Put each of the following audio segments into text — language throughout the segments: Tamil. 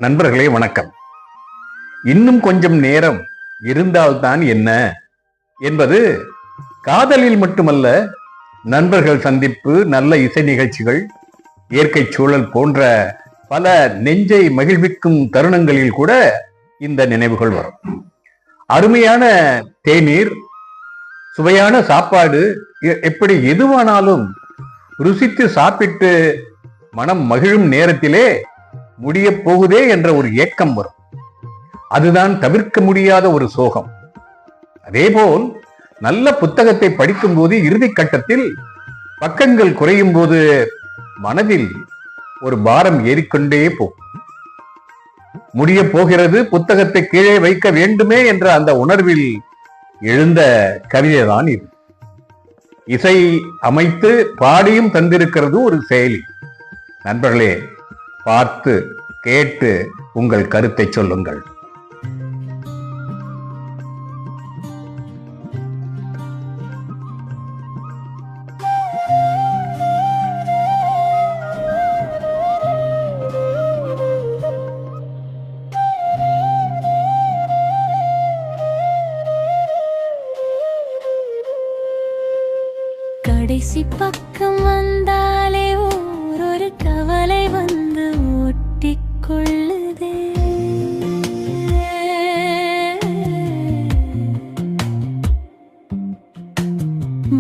நண்பர்களே வணக்கம். இன்னும் கொஞ்சம் நேரம் இருந்தால்தான் என்ன என்பது காதலில் மட்டுமல்ல, நண்பர்கள் சந்திப்பு, நல்ல இசை நிகழ்ச்சிகள், இயற்கை சூழல் போன்ற பல நெஞ்சை மகிழ்விக்கும் தருணங்களில் கூட இந்த நினைவுகள் வரும். அருமையான தேநீர், சுவையான சாப்பாடு, எப்படி எதுவானாலும் ருசித்து சாப்பிட்டு மனம் மகிழும் நேரத்திலே முடிய போகுதே என்ற ஒரு ஏக்கம் வரும். அதுதான் தவிர்க்க முடியாத ஒரு சோகம். அதேபோல் நல்ல புத்தகத்தை படிக்கும் போது இறுதி கட்டத்தில் பக்கங்கள் குறையும் போது மனதில் ஒரு பாரம் ஏறிக்கொண்டே போகும். முடிய போகிறது, புத்தகத்தை கீழே வைக்க வேண்டுமே என்ற அந்த உணர்வில் எழுந்த கவிதைதான் இது. இசை அமைத்து பாடியும் தந்திருக்கிறது ஒரு செயலி. நண்பர்களே, பார்த்து கேட்டு உங்கள் கருத்தை சொல்லுங்கள். கடைசி பக்கம் வந்தாலே ஒரு கவலை வந்து ஒட்டிக்கொள்ளுதே.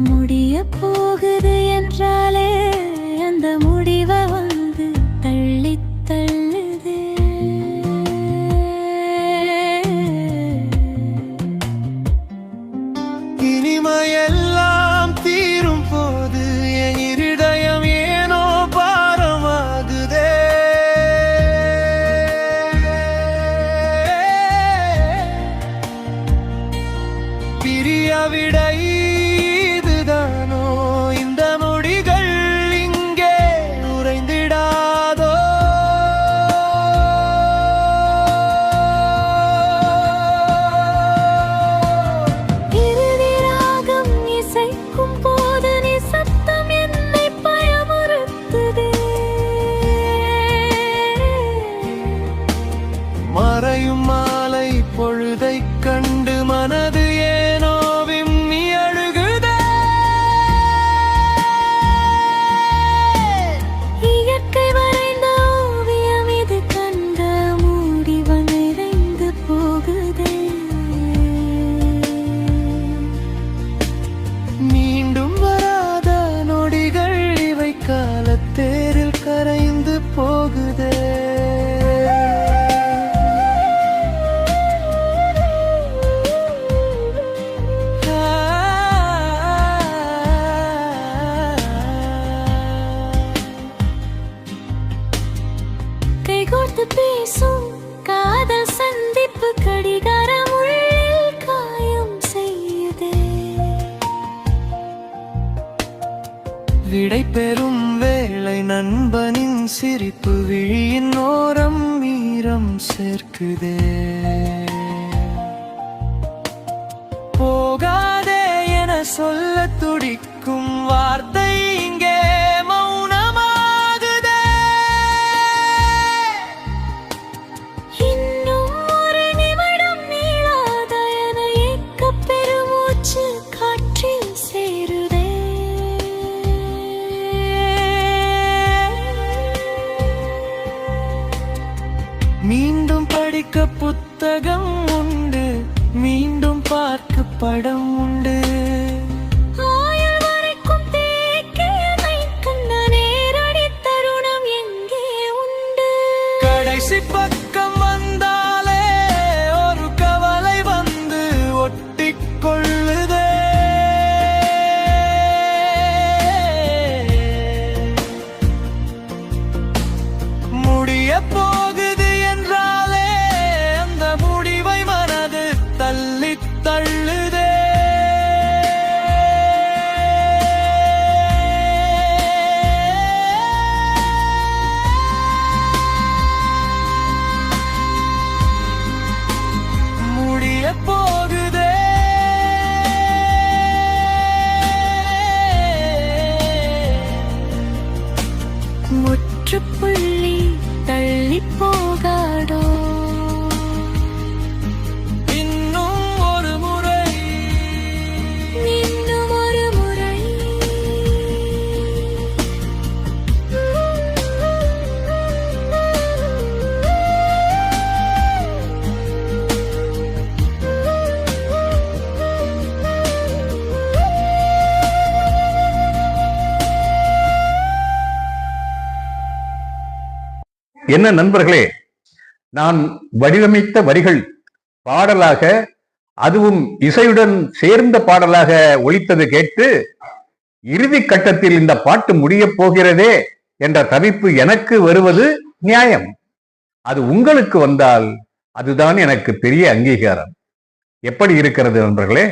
முடிய போகுது என்றாலே அந்த முடிவை வந்து தள்ளி தள்ளுதே. இனிமையெல்லாம் தீரும் போது என் இருதயம் ஏனோ பாரமாகுதே. பிரிய விடை இதுதானோ, இந்த நொடிகள் இங்கே உறைந்திடாதோ. இறுதி ராகம் இசைக்கும் போது நீ சத்தம் என்னை பயமுறுத்துதே. மறையும் மாலை பொழுதை கண்டு மனது ஏனோ விம்மி அழுகுதே. இயற்கை வரைந்த ஓவியம் இது, கண்ட முடிவு நிறைந்து போகுதே. மீண்டும் வராத நொடிகள் இவை காலத்தேரில் கரைந்து போகுதே. கைகோர்த்து பேசும் காதல் சந்திப்பு கடிகாரம் உள்ளில் காயம் செய்யுதே. விடை பெறும் வேளை நண்பனின் சிரிப்பு விழியின் ஓரம் மீறம் சேர்க்குதே. போகாதே என சொல்ல துடிக்கும் வார்த்தை இங்கே மௌனமாகுதே. இன்னும் ஒரு நிமிடம் நீளாத என ஏக்கப் பெருமூச்சு காற்றில் சேருதே. மீண்டும் படிக்க புத்தகம் உண்டு, மீண்டும் பார்க்க படம் உண்டு. ஆயுள் வரைக்கும் தேக்கியதை கண்ட நேரடி தருணம் எங்கே உண்டு. கடைசி பக்கம் வந்தாலே ஒரு கவலை வந்து ஒட்டிக்கொள்ளுதே. முடிய போகுது என்றாலே அந்த முடிவை மனது தள்ளி தள்ளுதே. என்ன நண்பர்களே, நான் வடிவமைத்த வரிகள் பாடலாக, அதுவும் இசையுடன் சேர்ந்த பாடலாக ஒலித்தது கேட்டு இறுதி கட்டத்தில் இந்த பாட்டு முடிய போகிறதே என்ற தவிப்பு எனக்கு வருவது நியாயம். அது உங்களுக்கு வந்தால் அதுதான் எனக்கு பெரிய அங்கீகாரம். எப்படி இருக்கிறது நண்பர்களே?